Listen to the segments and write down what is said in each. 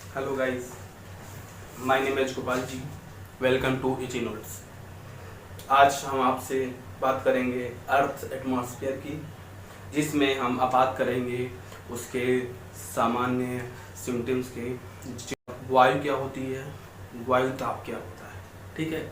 Hello guys, my name is Gopal ji. Welcome to easy notes. आज हम आपसे बात करेंगे अर्थ एटमॉस्फेयर की, जिसमें हम अब बात करेंगे उसके सामान्य सिम्टम्स के। वायु क्या होती है, वायु ताप क्या होता है, ठीक है।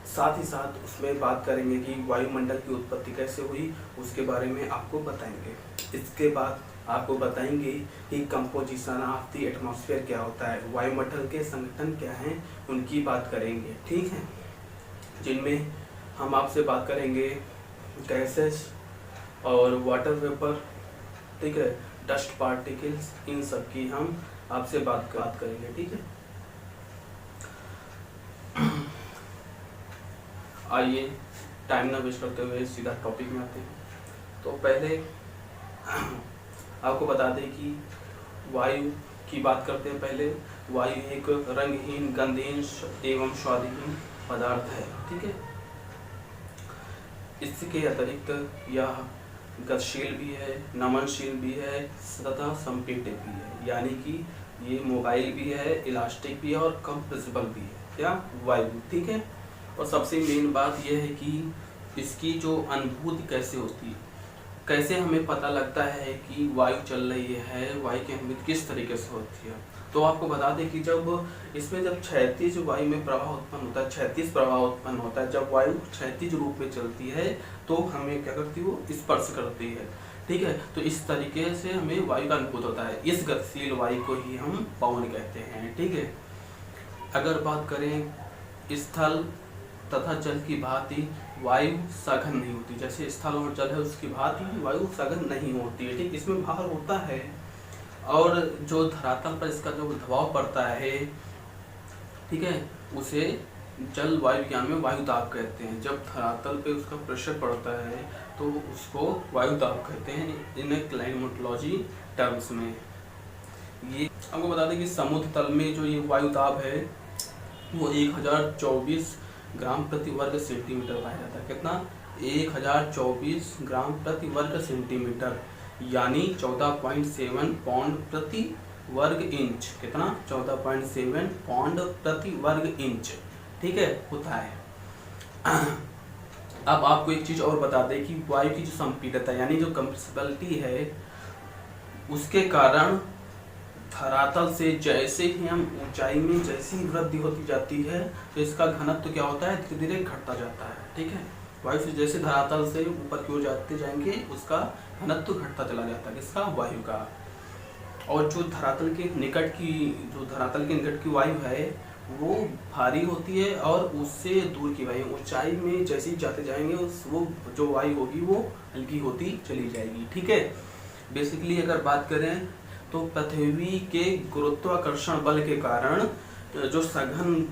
साथ ही साथ उसमें बात करेंगे कि वायुमंडल की उत्पत्ति कैसे हुई, उसके बारे में आपको बताएंगे। इसके बाद आपको बताएंगे कि कंपोजिशन ऑफ द एटमॉस्फेयर क्या होता है, वायुमंडल के संगठन क्या हैं, उनकी बात करेंगे, ठीक है। जिनमें हम आपसे बात करेंगे गैसेस और वाटर वेपर, ठीक है, डस्ट पार्टिकल्स, इन सब की हम आपसे बात करेंगे, ठीक है। आइए टाइम ना वेस्ट करते हुए सीधा टॉपिक में आते हैं। तो पहले आपको बता दें कि वायु की बात करते हैं। पहले वायु एक रंगहीन, गंधहीन एवं स्वादहीन पदार्थ है, ठीक है। इसके अतिरिक्त यह गतिशील भी है, नमनशील भी है तथा संपीडित भी है, यानी कि ये मोबाइल भी है, इलास्टिक भी है और कंप्रेसिबल भी है, क्या वायु, ठीक है। और सबसे मेन बात यह है कि इसकी जो अनुभूति कैसे होती है, कैसे हमें पता लगता है कि वायु चल रही है, वायु की अनुभूति किस तरीके से होती है। तो आपको बता दें कि जब क्षैतिज वायु में प्रवाह उत्पन्न होता है, क्षैतिज प्रवाह उत्पन्न होता है, जब वायु क्षैतिज रूप में चलती है तो हमें क्या करती है, वो स्पर्श करती है, ठीक है। तो इस तरीके से हमें वायु का अनुभूत होता है। इस गतिशील वायु को ही हम पवन कहते हैं, ठीक है। अगर बात करें स्थल तथा जल की भांति वायु सघन नहीं होती, जैसे स्थल और जल है उसकी भांति वायु सघन नहीं होती है, ठीक। इसमें भार होता है और जो धरातल पर इसका जो दबाव पड़ता है, ठीक है, उसे जल वायु विज्ञान में वायु दाब कहते हैं। जब धरातल पे उसका प्रेशर पड़ता है तो उसको वायु दाब कहते हैं इन क्लाइमेटोलॉजी टर्म्स में। ये आपको बता दें कि समुद्र तल में जो ये वायु दाब है वो 1024 ग्राम प्रति वर्ग सेंटीमीटर पाया जाता है। कितना? 1024 ग्राम प्रति वर्ग सेंटीमीटर, यानी 14.7 पाउंड प्रति वर्ग इंच। कितना? 14.7 पाउंड प्रति वर्ग इंच, ठीक है, होता है। अब आपको एक चीज और बता दें कि वायु की जो संपीड़ितता यानी जो कंप्रेसिबिलिटी है, उसके कारण धरातल से जैसे ही हम ऊंचाई में जैसी वृद्धि होती जाती है तो इसका घनत्व क्या होता है, धीरे धीरे घटता जाता है, ठीक है। वायु से जैसे धरातल से ऊपर की ओर जाते जाएंगे उसका घनत्व घटता चला जाता है, किसका? वायु का। और जो धरातल के निकट की वायु है वो भारी होती है और उससे दूर की वायु ऊंचाई में जैसे ही जाते जाएंगे वो जो वायु होगी वो हल्की होती चली जाएगी, ठीक है। बेसिकली अगर बात करें तो पृथ्वी के गुरुत्वाकर्षण बल के कारण जो सघन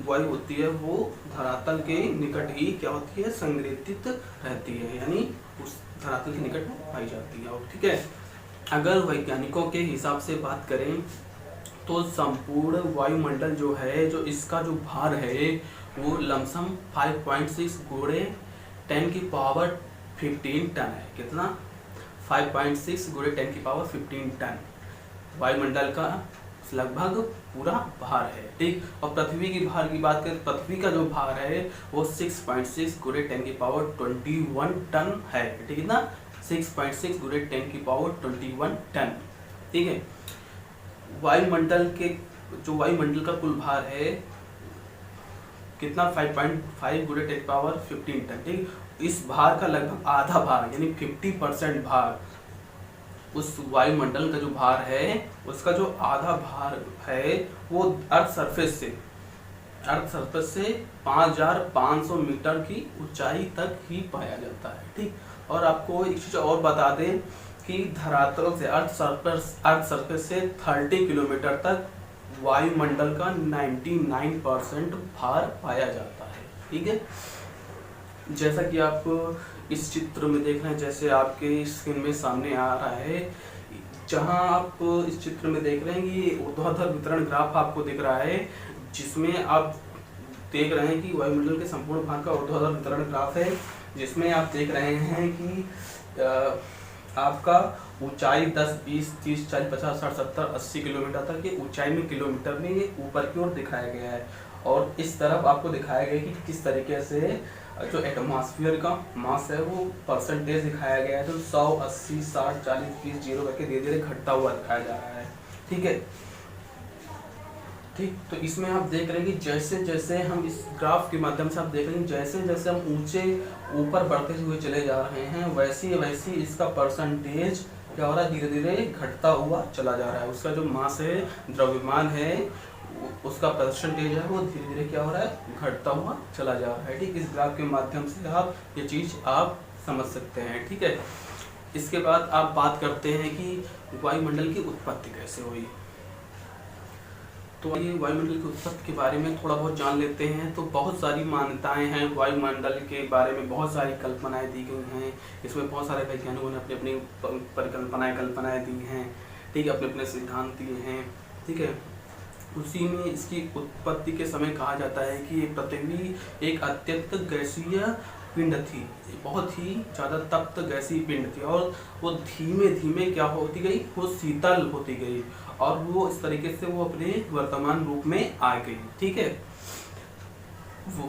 वायु होती है वो धरातल के निकट ही क्या होती है, संग्रहित रहती है, यानी उस धरातल के निकट पाई जाती है, ठीक है। अगर वैज्ञानिकों के हिसाब से बात करें तो संपूर्ण वायुमंडल जो है, जो इसका जो भार है वो लमसम 5.6 गुणे 10 की पावर 15 टन है। कितना? 5.6 गुणे 10 की पावर 15 टन वायुमंडल का लगभग पूरा भार है, ठीक। और पृथ्वी की भार की बात करें, पृथ्वी का जो भार है वो 6.6 गुणे 10 की पावर 21 टन है, ठीक है ना। 6.6 गुणे 10 की पावर 21 टन, ठीक है। वायुमंडल का कुल भार है कितना? 5.5 गुणे 10 की पावर 15 टन, ठीक। इस भार का लगभग आधा भार यानी 50% भार, उस वायुमंडल का जो भार है उसका जो आधा भार है वो अर्थ सरफेस से 5500 मीटर की ऊंचाई तक ही पाया जाता है, ठीक। और आपको एक चीज और बता दें कि धरातल से अर्थ सरफेस से 30 किलोमीटर तक वायुमंडल का 99% भार पाया जाता है, ठीक है। जैसा कि आप इस चित्र में देख रहे हैं, जैसे आपके स्क्रीन में सामने आ रहा है, जहां आप इस चित्र में देख रहे हैं ये ऊर्ध्वाधर वितरण ग्राफ आपको दिख रहा है, जिसमें आप देख रहे हैं कि वायुमंडल के संपूर्ण भार का ऊर्ध्वाधर वितरण ग्राफ है, जिसमें आप देख रहे हैं कि आपका ऊंचाई 10, 20, 30, 40, 50, 60, 70, 80 किलोमीटर तक के ऊंचाई में, किलोमीटर में ये ऊपर की ओर दिखाया गया है। और इस तरफ आपको दिखाया गया है कि किस तरीके से जो एटमॉस्फेयर का मास है वो परसेंटेज दिखाया गया है। तो 100, 80, 60, 40, 20 जीरो करके धीरे धीरे घटता हुआ दिखाया जा रहा है। ठीक है, ठीक। तो इसमें आप देख रहे हैं कि जैसे जैसे हम इस ग्राफ के माध्यम से आप देख रहे हैं जैसे जैसे हम ऊंचे ऊपर बढ़ते हुए चले जा रहे हैं, वैसे वैसे इसका परसेंटेज क्या हो रहा है, धीरे धीरे घटता हुआ चला जा रहा है। उसका जो मास है, द्रव्यमान है, उसका परसेंटेज है वो धीरे धीरे क्या हो रहा है, घटता हुआ चला जा रहा है। ठीक, इस ग्राफ के माध्यम से आप ये चीज आप समझ सकते हैं। ठीक है, इसके बाद आप बात करते हैं कि वायुमंडल की उत्पत्ति कैसे हुई। तो ये वायुमंडल की उत्पत्ति के बारे में थोड़ा बहुत जान लेते हैं। तो बहुत सारी मान्यताएं हैं वायुमंडल के बारे में, बहुत सारी कल्पनाएं दी गई हैं। इसमें बहुत सारे वैज्ञानिकों ने अपनी अपनी कल्पनाएं दी हैं। ठीक है, अपने अपने सिद्धांत दिए हैं। ठीक है, उसी में इसकी उत्पत्ति के समय कहा जाता है कि पृथ्वी एक अत्यंत गैसीय पिंड थी, बहुत ही ज़्यादा तप्त गैसीय पिंड थी, और वो धीमे धीमे क्या होती गई, वो शीतल होती गई, और वो इस तरीके से वो अपने वर्तमान रूप में आ गई। ठीक है,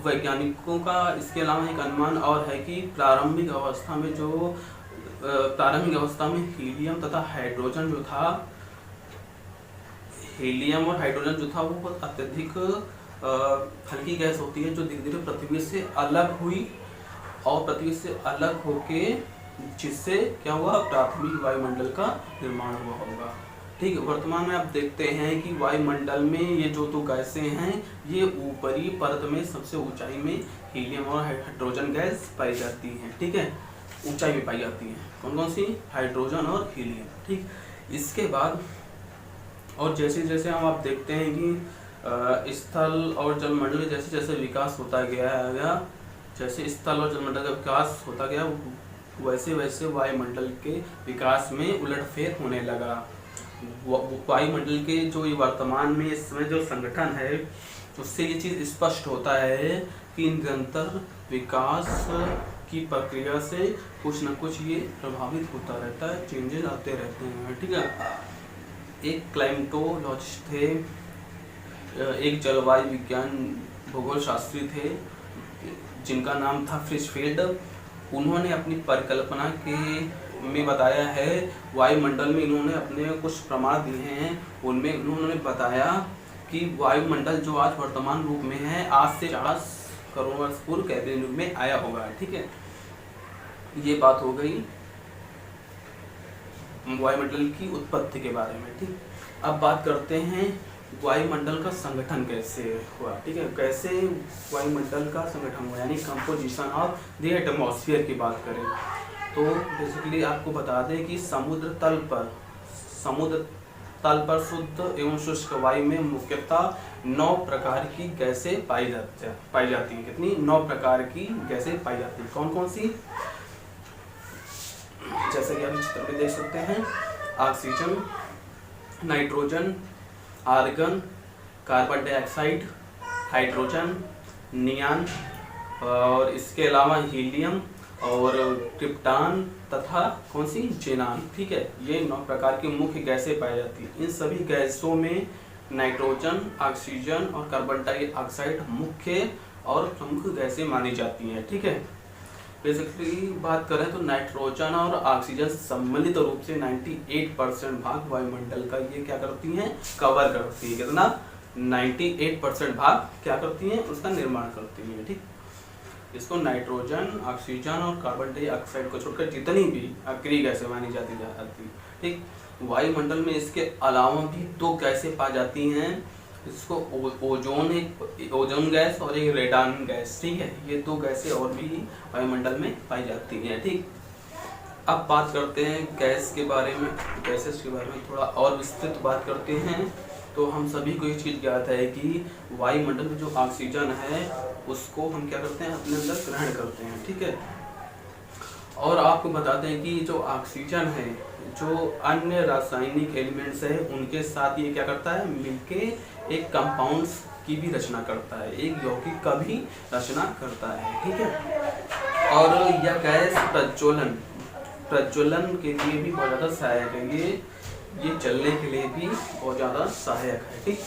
वैज्ञानिकों का इसके अलावा एक अनुमान और है कि प्रारंभिक अवस्था में हीलियम तथा हाइड्रोजन जो था, हीलियम और हाइड्रोजन जो था वो बहुत अत्यधिक हल्की गैस होती है, जो धीरे धीरे पृथ्वी से अलग हुई, और पृथ्वी से अलग होके जिससे क्या हुआ, प्राथमिक वायुमंडल का निर्माण हुआ होगा। ठीक है, वर्तमान में आप देखते हैं कि वायुमंडल में ये जो दो गैसें हैं, ये ऊपरी परत में सबसे ऊंचाई में हीलियम और हाइड्रोजन गैस पाई जाती हैं। ठीक है, ऊंचाई में पाई जाती हैं। कौन कौन सी, हाइड्रोजन और हीलियम। ठीक, इसके बाद और जैसे जैसे हम आप देखते हैं कि स्थल और जलमंडल जैसे जैसे विकास होता गया, जैसे स्थल और जलमंडल का विकास होता गया, वैसे वैसे वायुमंडल के विकास में उलटफेर होने लगा। वायुमंडल के जो ये वर्तमान में इस समय जो संगठन है, उससे ये चीज़ स्पष्ट होता है कि निरंतर विकास की प्रक्रिया से कुछ न कुछ ये प्रभावित होता रहता है, चेंजेस आते रहते हैं। ठीक है, एक क्लाइमेटोलॉजिस्ट थे, एक जलवायु विज्ञान भूगोल शास्त्री थे जिनका नाम था फ्रिशफील्ड। उन्होंने अपनी परिकल्पना में बताया है, वायुमंडल में इन्होंने अपने कुछ प्रमाण दिए हैं, उनमें उन्होंने बताया कि वायुमंडल जो आज वर्तमान रूप में है, आज से 40 करोड़ वर्ष पूर्व कैम्ब्रियन युग में आया होगा। ठीक है, ये बात हो गई वायुमंडल की उत्पत्ति के बारे में। ठीक, अब बात करते हैं वायुमंडल का संगठन कैसे हुआ। ठीक है, कैसे वायुमंडल का संगठन हुआ, यानी कंपोजिशन ऑफ द एटमॉस्फेयर की बात करें तो बेसिकली आपको बता दें कि समुद्र तल पर शुद्ध एवं शुष्क वायु में मुख्यतः 9 प्रकार की गैसें पाई जाती हैं। कितनी? 9 प्रकार की गैसें पाई जाती हैं। कौन कौन सी? जैसे कि आप चित्र में देख सकते हैं, oxygen, nitrogen, argon, carbon dioxide, hydrogen, neon, और इसके अलावा हीलियम और क्रिप्टॉन तथा कौन सी, जेनान। ठीक है, ये 9 प्रकार की मुख्य गैसें पाई जाती हैं। इन सभी गैसों में नाइट्रोजन, ऑक्सीजन और कार्बन डाइऑक्साइड मुख्य और प्रमुख गैसें मानी जाती हैं। ठीक है, बेसिकली बात करें तो नाइट्रोजन और ऑक्सीजन सम्मिलित रूप से 98% भाग वायुमंडल का ये क्या करती हैं, कवर करती है। कितना? 98% भाग क्या करती हैं, उसका निर्माण करती हैं। ठीक, इसको नाइट्रोजन, ऑक्सीजन और कार्बन डाइऑक्साइड को छोड़कर जितनी भी अक्रिय गैसें मानी जाती है। ठीक, वायुमंडल में इसके अलावा भी 2 गैसें पाई जाती हैं, इसको ओजोन गैस और एक रेडान गैस। ठीक है, ये 2 गैसें और भी वायुमंडल में पाई जाती हैं। ठीक, अब बात करते हैं गैसेस के बारे में थोड़ा और विस्तृत बात करते हैं। तो हम सभी को एक चीज़ ज्ञात है कि वायुमंडल में जो ऑक्सीजन है उसको हम क्या करते हैं, अपने अंदर ग्रहण करते हैं। ठीक है, और आपको बताते हैं कि जो ऑक्सीजन है, जो अन्य रासायनिक एलिमेंट्स है, उनके साथ ये क्या करता है, मिलके एक कंपाउंड्स की भी रचना करता है, एक यौगिक का भी रचना करता है। ठीक है, और यह गैस प्रज्वलन प्रज्वलन के लिए भी बहुत ज़्यादा सहायक है, ये जलने के लिए भी बहुत ज़्यादा सहायक है। ठीक,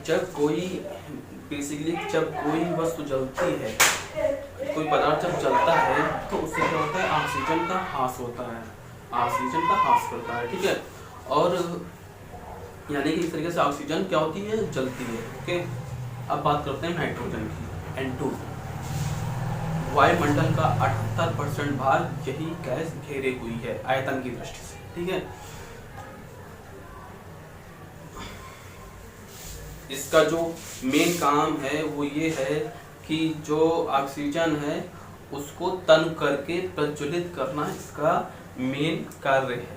जब कोई वस्तु जलती है, कोई पदार्थ जब जलता है तो उससे क्या होता है, ऑक्सीजन का ह्रास होता है, ऑक्सीजन का ह्रास करता है। ठीक है, और यानी कि इस तरीके से ऑक्सीजन क्या होती है, जलती है। ओके, अब बात करते हैं नाइट्रोजन की, N2। वायुमंडल का 78% भाग यही गैस घेरे हुई है आयतन की दृष्टि से। ठीक है, इसका जो मेन काम है वो ये है कि जो ऑक्सीजन है उसको तन करके प्रज्वलित करना इसका मेन कार्य है।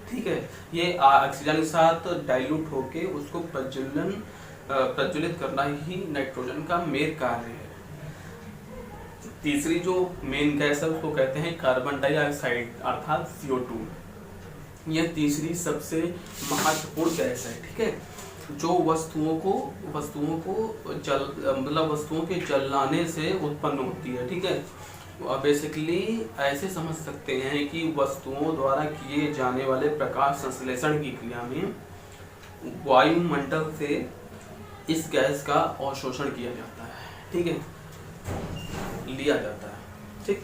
ठीक है, ये ऑक्सीजन के साथ डाइल्यूट होके उसको प्रज्वलित करना ही नाइट्रोजन का मेन कार्य है। तीसरी जो मेन गैस है उसको कहते हैं कार्बन डाइऑक्साइड अर्थात CO2। यह तीसरी सबसे महत्वपूर्ण गैस है। ठीक है, जो वस्तुओं के जलाने से उत्पन्न होती है। ठीक है, बेसिकली ऐसे समझ सकते हैं कि वस्तुओं द्वारा किए जाने वाले प्रकाश संश्लेषण की क्रिया में वायुमंडल से इस गैस का अवशोषण किया जाता है। ठीक है, लिया जाता है। ठीक,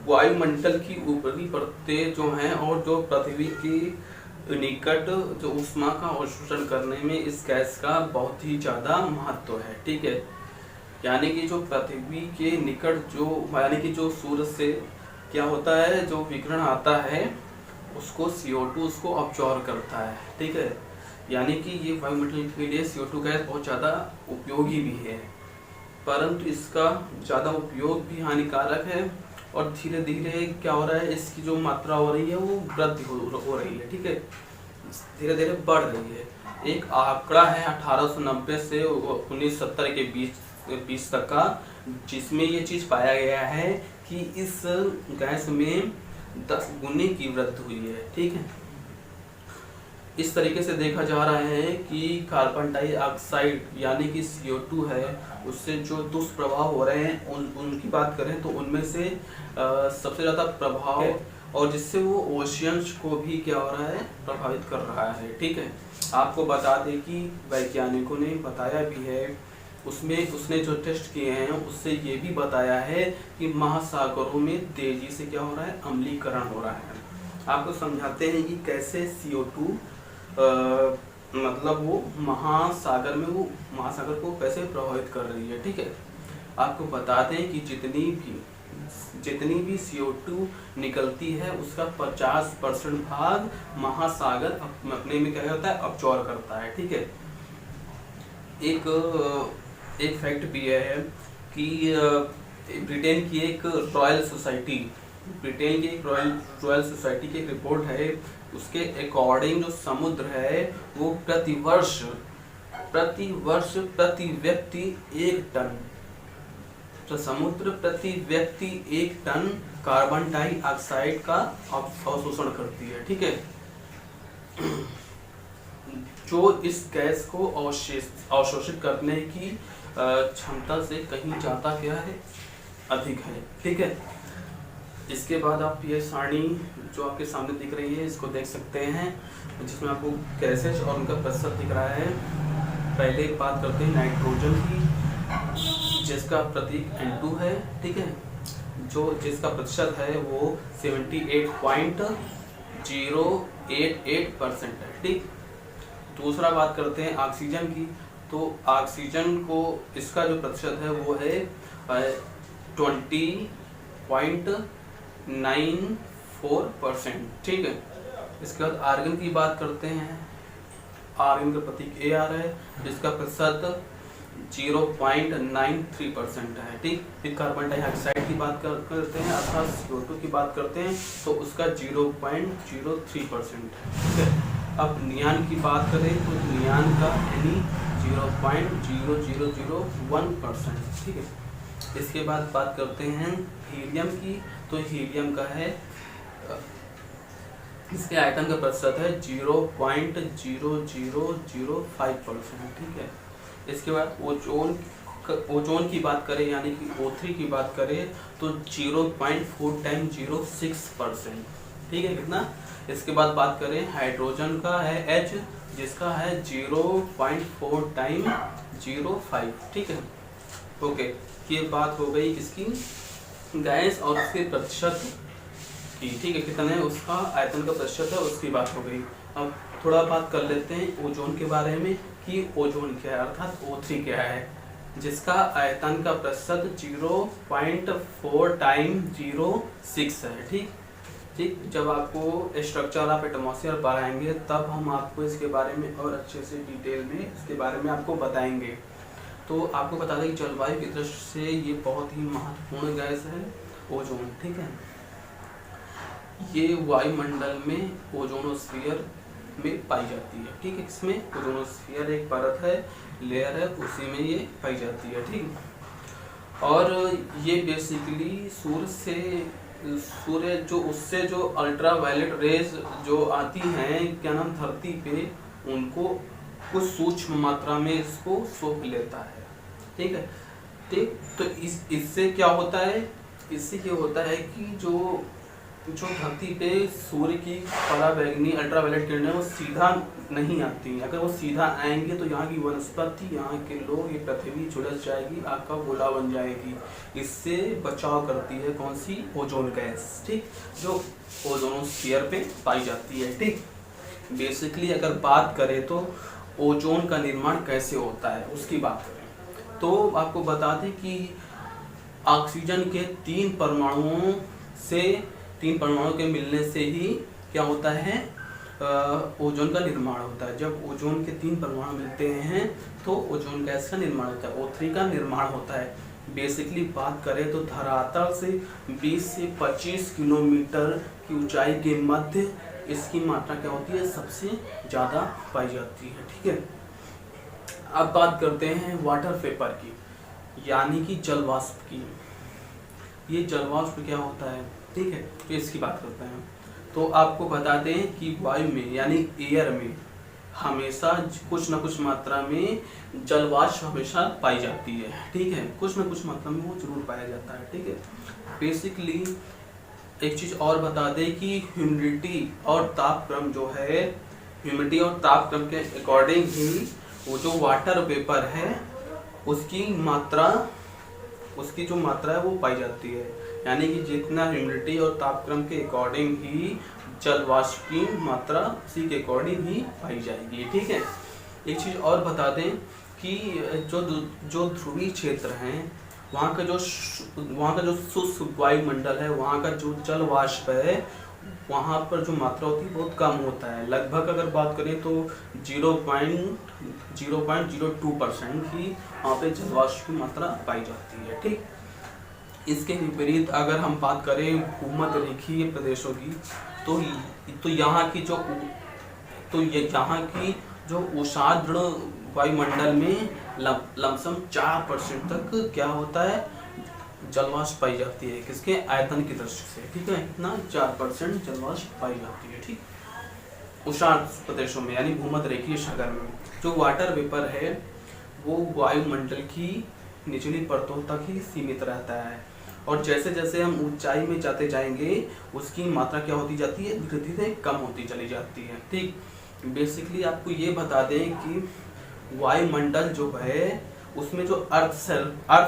वायुमंडल की ऊपरी परतें जो हैं और जो पृथ्वी की निकट जो ऊष्मा का अवशोषण करने में इस गैस का बहुत ही ज़्यादा महत्व है। ठीक है, यानी कि जो पृथ्वी के निकट यानी कि जो सूर्य से क्या होता है, जो विकिरण आता है उसको CO2 उसको अब्जॉर्ब करता है। ठीक है, यानी कि ये वायुमंडल के लिए CO2 गैस बहुत ज़्यादा उपयोगी भी है, परंतु इसका ज़्यादा उपयोग भी हानिकारक है और धीरे धीरे क्या हो रहा है, इसकी जो मात्रा हो रही है वो वृद्धि हो रही है। ठीक है, धीरे धीरे बढ़ रही है। एक आंकड़ा है 1890 से 1970 के बीच तक का, जिसमें ये चीज़ पाया गया है कि इस गैस में 10 गुने की वृद्धि हुई है। ठीक है, इस तरीके से देखा जा रहा है कि कार्बन डाइऑक्साइड यानी कि CO2 है, उससे जो दुष्प्रभाव हो रहे हैं उनकी बात करें तो उनमें से सबसे ज़्यादा प्रभाव है, और जिससे वो ओशियंस को भी क्या हो रहा है, प्रभावित कर रहा है। ठीक है, आपको बता दें कि वैज्ञानिकों ने बताया भी है, उसने जो टेस्ट किए हैं उससे ये भी बताया है कि महासागरों में तेजी से क्या हो रहा है, अम्लीकरण हो रहा है। आपको समझाते हैं कि कैसे CO2 मतलब वो महासागर को कैसे प्रभावित कर रही है। ठीक है, आपको बता दें कि जितनी भी CO2 निकलती है उसका 50% भाग महासागर अपने में क्या होता है, अब्जॉर्ब करता है। ठीक है, एक फैक्ट भी है कि ब्रिटेन की एक रॉयल सोसाइटी की एक रिपोर्ट है, उसके अकॉर्डिंग जो समुद्र है वो प्रति व्यक्ति 1 टन, तो समुद्र प्रति व्यक्ति 1 टन कार्बन डाइऑक्साइड का अवशोषण करती है। ठीक है, जो इस गैस को अवशोषित करने की क्षमता से कहीं ज़्यादा क्या है, अधिक है। ठीक है, इसके बाद आप ये सारणी जो आपके सामने दिख रही है इसको देख सकते हैं, जिसमें आपको गैसेज और उनका प्रतिशत दिख रहा है। पहले बात करते हैं नाइट्रोजन की, जिसका प्रतीक N2 है। ठीक है, जिसका प्रतिशत है वो 78.088% है। ठीक, दूसरा बात करते हैं ऑक्सीजन की, तो ऑक्सीजन को इसका जो प्रतिशत है वो है 20.94%। ठीक है, इसके बाद आर्गन की बात करते हैं, आर्गन का प्रतीक AR है, जिसका प्रतिशत 0.93% है। ठीक, फिर कार्बन डाइऑक्साइड की बात करते हैं अर्थात CO2 की बात करते हैं तो उसका 0.03% है। ठीक है, अब नियान की बात करें तो नियान का यानी 0.0001%। ठीक है, इसके बाद बात करते हैं हीलियम की, तो हीलियम का है, इसके आयतन का प्रतिशत है 0.0005%। ठीक है, इसके बाद ओजोन ओजोन की बात करें यानी कि O3 की बात करें तो 0.4 टाइम 06%, ठीक है कितना। इसके बाद बात करें हाइड्रोजन का है H, जिसका है 0.4 टाइम 05, ठीक है। ओके, ये बात हो गई किसकी, गैस और उसके प्रतिशत की, ठीक है, कितना है उसका आयतन का प्रतिशत है उसकी बात हो गई। अब थोड़ा बात कर लेते हैं ओजोन के बारे में कि ओजोन क्या है अर्थात O3 क्या है, जिसका आयतन का प्रतिशत 0.4 टाइम 06 है, ठीक। जब आपको स्ट्रक्चर ऑफ एटमॉस्फेयर पढ़ाएंगे तब हम आपको इसके बारे में और अच्छे से डिटेल में इसके बारे में आपको बताएंगे। तो आपको बता दें कि जलवायु की दृष्टि से ये बहुत ही महत्वपूर्ण गैस है ओजोन, ठीक है। ये वायुमंडल में ओजोनोस्फीयर में पाई जाती है, ठीक है। इसमें ओजोनोस्फीयर एक परत है, लेयर है, उसी में ये पाई जाती है, ठीक। और ये बेसिकली सूर्य जो उससे जो अल्ट्रावायलेट रेज जो आती हैं क्या नाम धरती पे, उनको कुछ सूक्ष्म मात्रा में इसको सोख लेता है, ठीक है, ठीक। तो इससे क्या होता है, इससे ये होता है कि जो धरती पे सूर्य की पराबैंगनी अल्ट्रावायलेट किरणें वो सीधा नहीं आती। अगर वो सीधा आएंगे तो यहाँ की वनस्पति, यहाँ के लोग, ये पृथ्वी झुलस जाएगी, आग का गोला बन जाएगी। इससे बचाव करती है कौन सी, ओजोन गैस, ठीक, जो ओजोनोस्फीयर पे पाई जाती है, ठीक। बेसिकली अगर बात करें तो ओजोन का निर्माण कैसे होता है उसकी बात करें तो आपको बता दें कि ऑक्सीजन के 3 परमाणुओं के मिलने से ही क्या होता है, ओजोन का निर्माण होता है। जब ओजोन के 3 परमाणु मिलते हैं तो ओजोन गैस का निर्माण होता है, O3 का निर्माण होता है। बेसिकली बात करें तो धरातल से 20 से 25 किलोमीटर की ऊंचाई के मध्य इसकी मात्रा क्या होती है, सबसे ज़्यादा पाई जाती है, ठीक है। अब बात करते हैं वाटर वेपर की, यानी कि जल वाष्प की। ये जल वाष्प क्या होता है, ठीक है, तो इसकी बात करते हैं। तो आपको बता दें कि वायु में यानी एयर में हमेशा कुछ न कुछ मात्रा में जल वाष्प हमेशा पाई जाती है, ठीक है, कुछ न कुछ मात्रा में वो जरूर पाया जाता है, ठीक है। बेसिकली एक चीज़ और बता दें कि ह्यूमिडिटी और तापक्रम जो है, ह्यूमिडिटी और तापक्रम के अकॉर्डिंग ही वो जो वाटर वेपर है उसकी जो मात्रा है वो पाई जाती है। यानी कि जितना ह्यूमिडिटी और तापक्रम के अकॉर्डिंग ही जल वाष्प की मात्रा उसी के अकॉर्डिंग ही पाई जाएगी, ठीक है। एक चीज़ और बता दें कि जो ध्रुवीय क्षेत्र हैं वहाँ का जो शुष्क वायुमंडल है, वहाँ का जो जल वाष्प है वहाँ पर जो मात्रा होती है बहुत कम होता है। लगभग अगर बात करें तो 0.02% ही वहाँ पे जल वाष्प की मात्रा पाई जाती है, ठीक। इसके विपरीत अगर हम बात करें भूमध्य रेखीय प्रदेशों की तो यहाँ की जो उष्णार्द्र वायुमंडल में लमसम 4% तक क्या होता है, जलवाष्प पाई जाती है, किसके आयतन की दृष्टि से, ठीक है, इतना 4% जलवाष्प पाई जाती है, ठीक। उष्णार्द्र प्रदेशों में यानी भूमध्य रेखीय सागर में जो वाटर वेपर है वो वायुमंडल की निचली परतों तक ही सीमित रहता है, और जैसे जैसे हम ऊंचाई में जाते जाएंगे उसकी मात्रा क्या होती जाती है, धीरे धीरे कम होती चली जाती है, ठीक। बेसिकली आपको ये बता दें कि वायुमंडल जो है उसमें जो अर्थ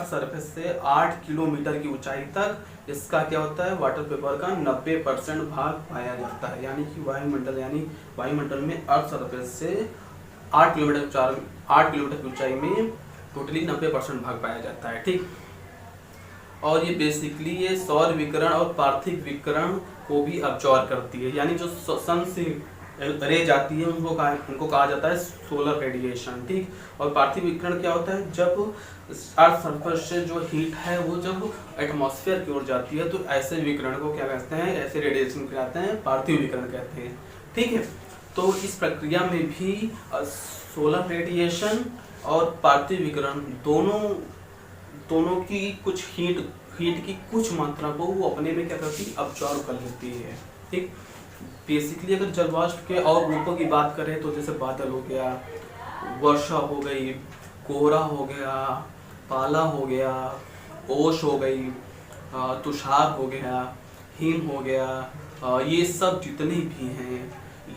सरफेस से 8 किलोमीटर की ऊंचाई तक इसका क्या होता है, वाटर वेपर का 90% भाग पाया जाता है। यानी कि वायुमंडल में अर्थ सरफेस से 8 किलोमीटर की ऊंचाई में टोटली 90% भाग पाया जाता है, ठीक। और ये बेसिकली ये सौर विकिरण और पार्थिव विकिरण को भी अब्जॉर्ब करती है। यानी जो सन से रेज आती है उनको कहा जाता है सोलर रेडिएशन, ठीक। और पार्थिव विकिरण क्या होता है, जब अर्थ सरफेस से जो हीट है वो जब एटमॉस्फेयर की ओर जाती है तो ऐसे विकिरण को क्या कहते हैं, ऐसे रेडिएशन को कहते हैं पार्थिव विकिरण कहते हैं, ठीक है। तो इस प्रक्रिया में भी सोलर रेडिएशन और पार्थिव विकिरण दोनों की कुछ हीट की कुछ मात्रा को वो अपने में क्या करती है, अब्जॉर्ब कर लेती है, ठीक। बेसिकली अगर जलवाष्प के और रूपों की बात करें तो जैसे बादल हो गया, वर्षा हो गई, कोहरा हो गया, पाला हो गया, ओश हो गई, तुषार हो गया, हिम हो गया, ये सब जितने भी हैं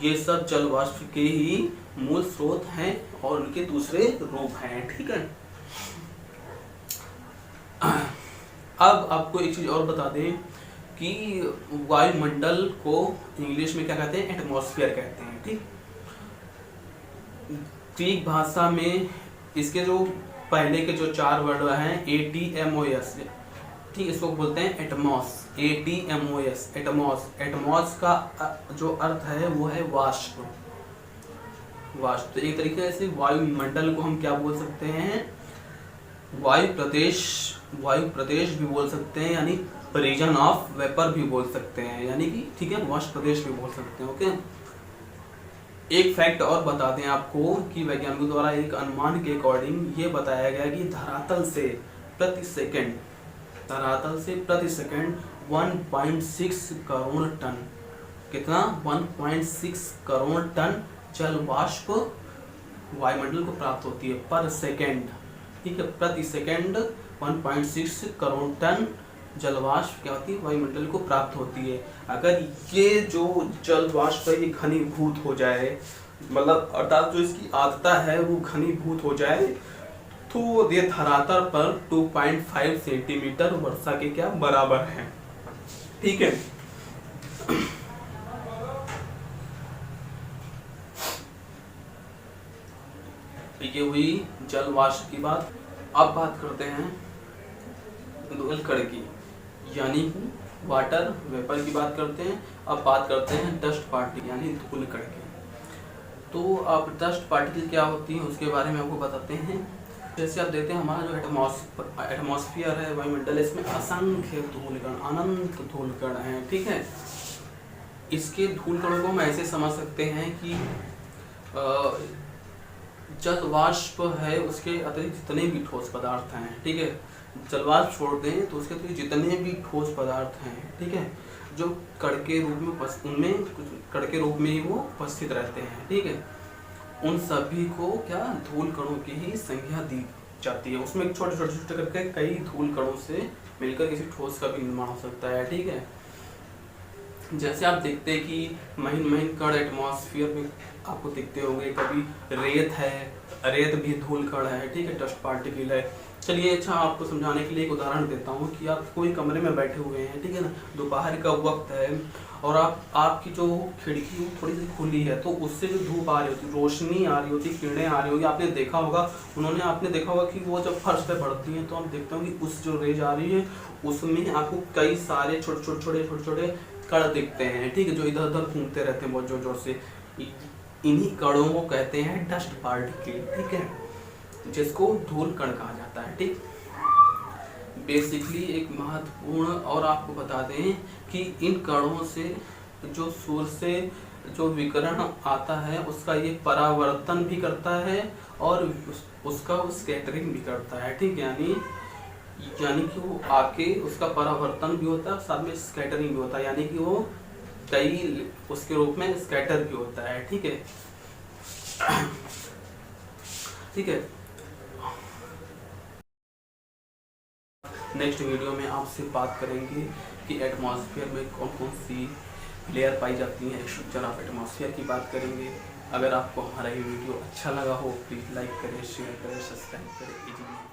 ये सब जल वाष्प के ही मूल स्रोत हैं और उनके दूसरे रूप हैं। ठीक है। अब आपको एक चीज और बता दें कि वायुमंडल को इंग्लिश में क्या कहते हैं? एटमॉस्फेयर कहते हैं। ठीक। ग्रीक भाषा में इसके जो पहले के जो 4 वर्ड हैं ATMOS, ठीक, इसको बोलते हैं एटमॉस। ATMOS, Atmos. एटमॉस का जो अर्थ है वो है वाष्प। वाष्प तो एक तरीके से वायुमंडल को हम क्या बोल सकते हैं? वायु प्रदेश भी बोल सकते हैं, यानी रीजन ऑफ वेपर भी बोल सकते हैं, यानी कि ठीक है, वाष्प प्रदेश भी बोल सकते हैं। ओके। एक फैक्ट और बता दें आपको कि वैज्ञानिकों द्वारा एक अनुमान के अकॉर्डिंग ये बताया गया कि धरातल से प्रति सेकंड 1.6 करोड़ टन, कितना? 1.6 करोड़ टन जल वाष्प वायुमंडल को प्राप्त होती है पर सेकंड। ठीक है, प्रति सेकंड 1.6 करोड़ टन जल वाष्प क्या होती है? वायुमंडल को प्राप्त होती है। अगर ये जो जल वाष्प है ये घनीभूत हो जाए, मतलब अर्थात जो इसकी आर्द्रता है वो घनीभूत हो जाए, तो ये धरातल पर 2.5 सेंटीमीटर वर्षा के क्या बराबर है। ठीक है। ये हुई जल वाष्प की बात। अब बात करते हैं धूल कण की, यानी वाटर वेपर की बात करते हैं। अब बात करते हैं डस्ट पार्टिकल यानी धूल कण की। तो अब डस्ट पार्टिकल क्या होती है उसके बारे में आपको बताते हैं। जैसे आप देखते हैं हमारा जो एटमॉस्फेयर है, वायुमंडल, इसमें असंख्य धूल कण, अनंत धूल कण हैं। ठीक है। इसके धूल कणों को हम ऐसे समझ सकते हैं कि जल वाष्प है उसके अतिरिक्त जितने भी ठोस पदार्थ हैं, ठीक है, जल वाष्प छोड़ दें तो उसके अतिरिक्त जितने भी ठोस पदार्थ हैं, ठीक है, जो कण के रूप में उनमें कण के रूप में ही वो उपस्थित रहते हैं। ठीक है। उन सभी को क्या धूल कणों की ही संख्या दी जाती है। उसमें छोटे छोटे करके कई धूल कणों से मिलकर किसी ठोस का भी निर्माण हो सकता है। ठीक है। जैसे आप देखते हैं कि महीन कण एटमॉस्फेयर में आपको दिखते होंगे, कभी रेत है, रेत भी धूल कण है। ठीक है, डस्ट पार्टिकल है। चलिए, अच्छा, आपको समझाने के लिए एक उदाहरण देता हूँ कि आप कोई कमरे में बैठे हुए हैं, ठीक है ना, दोपहर का वक्त है और आपकी जो खिड़की थोड़ी सी खुली है, तो उससे जो धूप आ रही होती, रोशनी आ रही होती, किरणें आ रही होगी, आपने देखा होगा कि वो जब फर्श पे पड़ती हैं तो हम देखते होंगे उस जो रेज आ रही है उसमें आपको कई सारे छोटे छोटे कण दिखते हैं। ठीक है, जो इधर उधर घूमते रहते हैं बहुत जोर जोर से। इन्हीं कणों को कहते हैं डस्ट पार्टिकल। ठीक है, जिसको धूल कण कहा जाता है। ठीक, बेसिकली एक महत्वपूर्ण और आपको बता दें कि इन कणों से जो सूर्य से जो विकिरण आता है उसका ये परावर्तन भी करता है और उसका स्कैटरिंग भी करता है। ठीक, यानी कि वो आके उसका परावर्तन भी होता है, साथ में स्कैटरिंग भी होता है, यानी कि वो कई उसके रूप में स्कैटर भी होता है। ठीक है। ठीक है, नेक्स्ट वीडियो में आपसे बात करेंगे कि एटमॉस्फेयर में कौन कौन सी लेयर पाई जाती हैं, स्ट्रक्चर ऑफ एटमॉस्फेयर की बात करेंगे। अगर आपको हमारा ये वीडियो अच्छा लगा हो प्लीज़ लाइक करें, शेयर करें, सब्सक्राइब करें।